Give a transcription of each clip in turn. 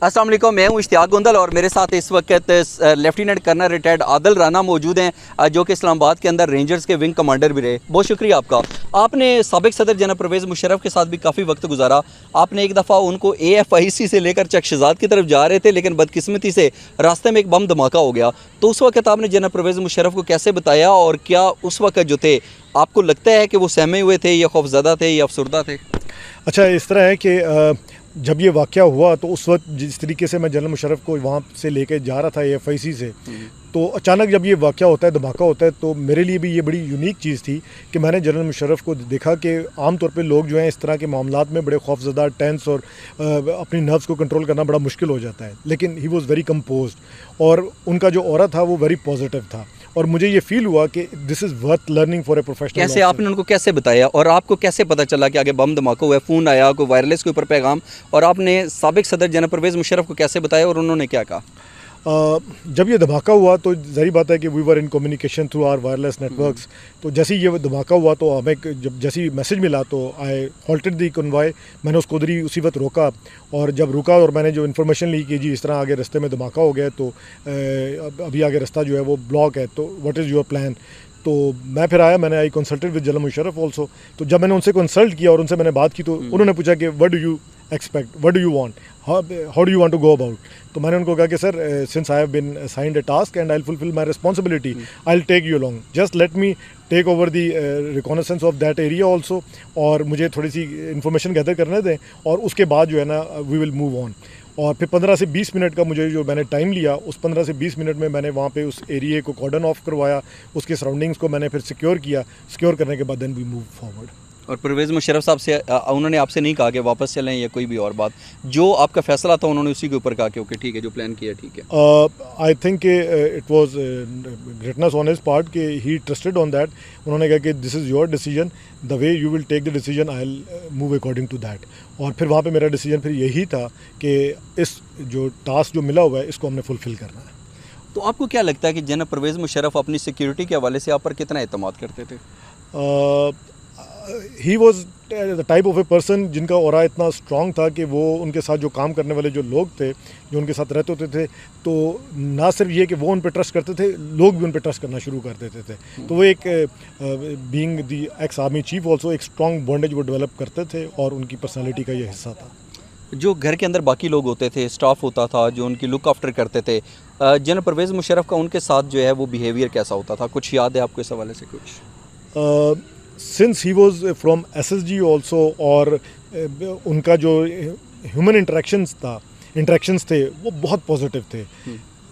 अस्सलाम वालेकुम, मैं हूँ इश्तियाक गुंदल और मेरे साथ इस वक्त lieutenant colonel retired Adil Rana मौजूद हैं, जो कि इस्लामाबाद के अंदर रेंजर्स के विंग कमांडर भी रहे। बहुत शुक्रिया आपका। आपने साबिक सदर जनाब परवेज़ मुशर्रफ के साथ भी काफ़ी वक्त गुजारा। आपने एक दफ़ा उनको AFIC से लेकर चकशज़ाद की तरफ जा रहे थे, लेकिन बदकिस्मती से रास्ते में एक बम धमाका हो गया। तो उस वक्त आपने जनाब परवेज़ मुशर्रफ को कैसे बताया, और क्या उस वक्त जो थे आपको लगता है कि वो सहमे हुए थे या खौफज़दा थे या अफसरदा थे? अच्छा, इस तरह है कि जब ये वाक़या हुआ तो उस वक्त जिस तरीके से मैं जनरल मुशर्रफ को वहाँ से लेके जा रहा था AFIC से, तो अचानक जब ये वाक़या होता है, धमाका होता है, तो मेरे लिए भी ये बड़ी यूनिक चीज़ थी कि मैंने जनरल मुशर्रफ को देखा कि आम तौर पे लोग जो हैं इस तरह के मामलात में बड़े खौफज़दा, टेंस और अपनी नर्व्स को कंट्रोल करना बड़ा मुश्किल हो जाता है, लेकिन ही वॉज़ वेरी कंपोज्ड और उनका जो ऑरा था वो वेरी पॉजिटिव था। और मुझे ये फील हुआ कि this is worth learning for a professional. कैसे आपने उनको कैसे बताया, और आपको कैसे पता चला कि आगे बम धमाका हुआ है? फ़ोन आया, कोई वायरलेस के ऊपर पैगाम, और आपने साबिक सदर जनाब परवेज़ मुशर्रफ को कैसे बताया और उन्होंने क्या कहा? जब ये धमाका हुआ तो ज़ाहिर बात है कि we were in communication through our wireless networks. तो जैसे ही ये धमाका हुआ तो हमें जब जैसे ही मैसेज मिला तो आई हॉल्टेड दी कन्वॉय। मैंने उसको उधर ही उसी वक्त रोका, और जब रुका और मैंने जो इन्फॉर्मेशन ली कि जी इस तरह आगे रास्ते में धमाका हो गया, तो अभी आगे रास्ता जो है वो ब्लॉक है, तो व्हाट इज़ योर प्लान। तो मैं फिर आया, मैंने I consulted with general Musharraf also. तो जब मैंने उनसे कंसल्ट किया और उनसे मैंने बात की, तो उन्होंने पूछा कि what do you expect, what do you want, how do you want to go about. तो मैंने उनको कहा कि sir, since I have been assigned a task and I will fulfil my responsibility, I will take you along, just let me take over the reconnaissance of that area also, और मुझे थोड़ी सी information gather करने दें, और उसके बाद जो है ना वी विल मूव ऑन। और फिर 15 से 20 मिनट का मुझे जो मैंने टाइम लिया, उस 15 से 20 मिनट में मैंने वहाँ पे उस एरिया को कॉर्डन ऑफ करवाया, उसके सराउंडिंग्स को मैंने फिर सिक्योर किया। सिक्योर करने के बाद देन वी मूव फॉरवर्ड। और परवेज़ मुशर्रफ साहब से उन्होंने आपसे नहीं कहा कि वापस चलें या कोई भी और बात? जो आपका फैसला था उन्होंने उसी के ऊपर कहा कि ओके ठीक है, जो प्लान किया ठीक है? I think it was greatness on his part कि ही ट्रस्टेड ऑन दैट। उन्होंने कहा कि this is your decision, the way you will take the decision I will move according to that. और फिर वहाँ पे मेरा डिसीजन फिर यही था कि इस जो टास्क जो मिला हुआ है इसको हमने फुलफ़िल करना है। तो आपको क्या लगता है कि जनाब परवेज़ मुशर्रफ अपनी सिक्योरिटी के हवाले से आप पर कितना एतमाद करते थे? He was the type of a person जिनका ऑरा इतना स्ट्रॉन्ग था कि वो उनके साथ जो काम करने वाले जो लोग थे, जो उनके साथ रहते होते थे, तो ना सिर्फ ये कि वो उन पर ट्रस्ट करते थे, लोग भी उन पर ट्रस्ट करना शुरू कर देते थे। तो वो एक बीइंग दी एक्स आर्मी चीफ ऑल्सो एक स्ट्रॉन्ग बॉन्डेज वो डेवलप करते थे, और उनकी पर्सनैलिटी का ये हिस्सा था। जो घर के अंदर बाकी लोग होते थे, स्टाफ होता था जो उनकी लुक आफ्टर करते थे, जनाब परवेज़ मुशर्रफ का उनके साथ जो है वो बिहेवियर कैसा होता था? कुछ याद है आपको इस हवाले से कुछ? Since he was from SSG also, और उनका जो ह्यूमन इंटरेक्शंस थे वो बहुत पॉजिटिव थे।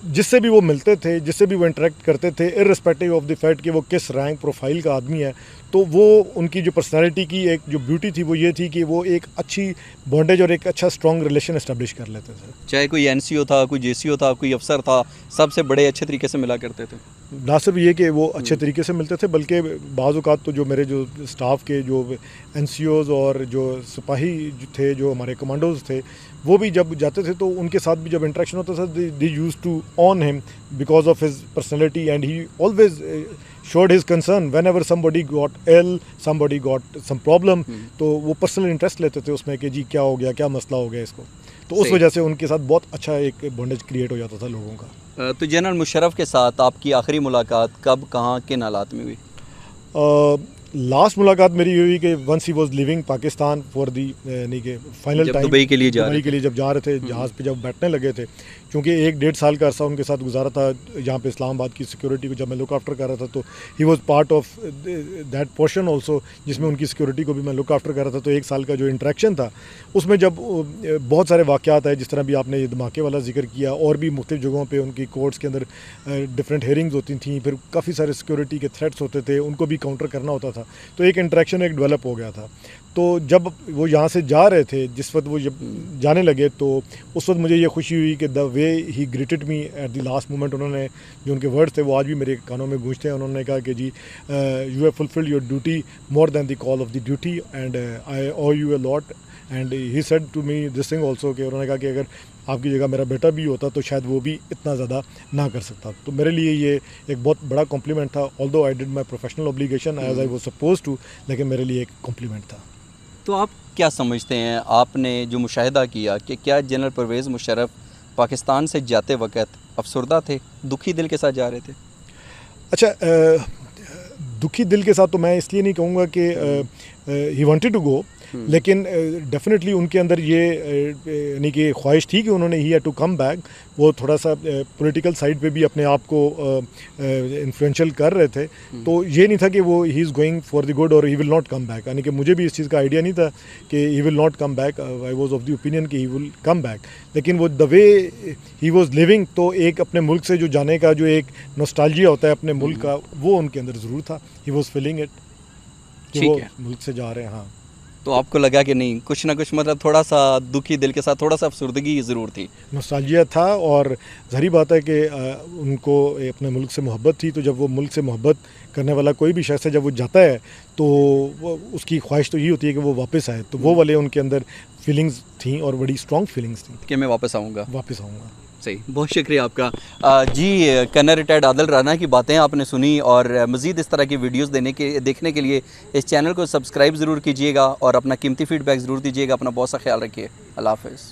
जिससे भी वो मिलते थे, जिससे भी वो इंटरेक्ट करते थे, इर्रेस्पेक्टिव ऑफ द फैक्ट कि वो किस रैंक प्रोफाइल का आदमी है, तो वो उनकी जो पर्सनालिटी की एक जो ब्यूटी थी वो ये थी कि वो एक अच्छी बॉन्डेज और एक अच्छा स्ट्रॉन्ग रिलेशन एस्टेब्लिश कर लेते थे। चाहे कोई NCO था, कोई JCO था, कोई अफसर था, सबसे बड़े अच्छे तरीके से मिला करते थे। ना सिर्फ ये कि वो अच्छे तरीके से मिलते थे, बल्कि बाज़ औक़ात तो जो मेरे जो स्टाफ के जो NCOs और जो सिपाही थे, जो हमारे कमांडोज थे, वो भी जब जाते थे तो उनके साथ भी जब इंटरेक्शन होता था, they used to on him because of his personality, and he always showed his concern whenever somebody got ill, somebody got some problem, तो वो पर्सनल इंटरेस्ट लेते थे उसमें कि जी क्या हो गया, क्या मसला हो गया इसको। तो उस वजह से उनके साथ बहुत अच्छा एक बॉन्डेज क्रिएट हो जाता था लोगों का। तो जनरल मुशर्रफ के साथ आपकी आखिरी मुलाकात कब, कहाँ, किन हालात में हुई? लास्ट मुलाकात मेरी हुई कि once he was living Pakistan for the यानी कि फाइनल टाइम, दुबई के लिए जब जा रहे थे, जहाज़ पे जब बैठने लगे थे, क्योंकि 1-1.5 साल का अरसा उनके साथ गुजारा था यहाँ पे इस्लामाबाद की सिक्योरिटी को जब मैं लुक आफ्टर कर रहा था, तो he was part of that portion also जिसमें उनकी सिक्योरिटी को भी मैं लुक आफ्टर कर रहा था। तो 1 साल का जो इंटरेक्शन था उसमें जब बहुत सारे वाक़यात आए, जिस तरह भी आपने ये धमाके वाला जिक्र किया, और भी मुख्तलिफ जगहों पर उनकी कोर्ट्स के अंदर डिफरेंट हेयरिंग्स होती थी, फिर काफ़ी सारे सिक्योरिटी के थ्रेट्स होते थे, उनको भी काउंटर करना होता था, तो एक इंटरेक्शन एक डेवलप हो गया था। तो जब वो यहाँ से जा रहे थे, जिस वक्त वो जब जाने लगे, तो उस वक्त मुझे ये खुशी हुई कि the way he greeted me at the last moment, उन्होंने जो उनके वर्ड्स थे वो आज भी मेरे कानों में गूंजते हैं। उन्होंने कहा कि जी you have fulfilled your duty more than the call of the duty, and I owe you a lot, and he said to me this thing also, कि उन्होंने कहा कि अगर आपकी जगह मेरा बेटा भी होता तो शायद वो भी इतना ज़्यादा ना कर सकता। तो मेरे लिए ये एक बहुत बड़ा कॉम्प्लीमेंट था, although I did my professional obligation as I was suppose to, लेकिन मेरे लिए एक कॉम्प्लीमेंट था। تو آپ کیا سمجھتے ہیں، آپ نے جو مشاہدہ کیا کہ کیا جنرل پرویز مشرف پاکستان سے جاتے وقت افسردہ تھے، دکھی دل کے ساتھ جا رہے تھے؟ اچھا دکھی دل کے ساتھ تو میں اس لیے نہیں کہوں گا کہ ہی وانٹیڈ ٹو گو، لیکن ڈیفینیٹلی ان کے اندر یہ یعنی کہ خواہش تھی کہ انہوں نے ہی ہیڈ ٹو کم بیک. وہ تھوڑا سا پولیٹیکل سائڈ پہ بھی اپنے آپ کو انفلوئنشل کر رہے تھے، تو یہ نہیں تھا کہ وہ ہی is going for the good اور he will not come back. یعنی کہ مجھے بھی اس چیز کا آئیڈیا نہیں تھا کہ he will not come back. I was of the opinion کہ ہی ول کم بیک، لیکن وہ دا وے ہی واز لیونگ، تو ایک اپنے ملک سے جو جانے کا جو ایک نوسٹالجیا ہوتا ہے اپنے ملک کا، وہ ان کے اندر ضرور تھا. ہی واز فیلنگ اٹ کہ وہ ملک سے جا رہے ہیں. ہاں، تو آپ کو لگا کہ نہیں، کچھ نہ کچھ مطلب تھوڑا سا دکھی دل کے ساتھ تھوڑا سا افسردگی ضرور تھی؟ نوسٹالجیا تھا، اور ظاہری بات ہے کہ ان کو اپنے ملک سے محبت تھی. تو جب وہ ملک سے محبت کرنے والا کوئی بھی شخص ہے، جب وہ جاتا ہے تو اس کی خواہش تو یہ ہوتی ہے کہ وہ واپس آئے. تو وہ والے ان کے اندر فیلنگز تھیں، اور بڑی اسٹرانگ فیلنگز تھیں کہ میں واپس آؤں گا. صحیح، بہت شکریہ آپ کا. جی، کرنل ریٹائرڈ عادل رانا کی باتیں آپ نے سنی، اور مزید اس طرح کی ویڈیوز دیکھنے کے لیے اس چینل کو سبسکرائب ضرور کیجیے گا، اور اپنا قیمتی فیڈ بیک ضرور دیجیے گا. اپنا بہت سا خیال رکھیے. اللہ حافظ.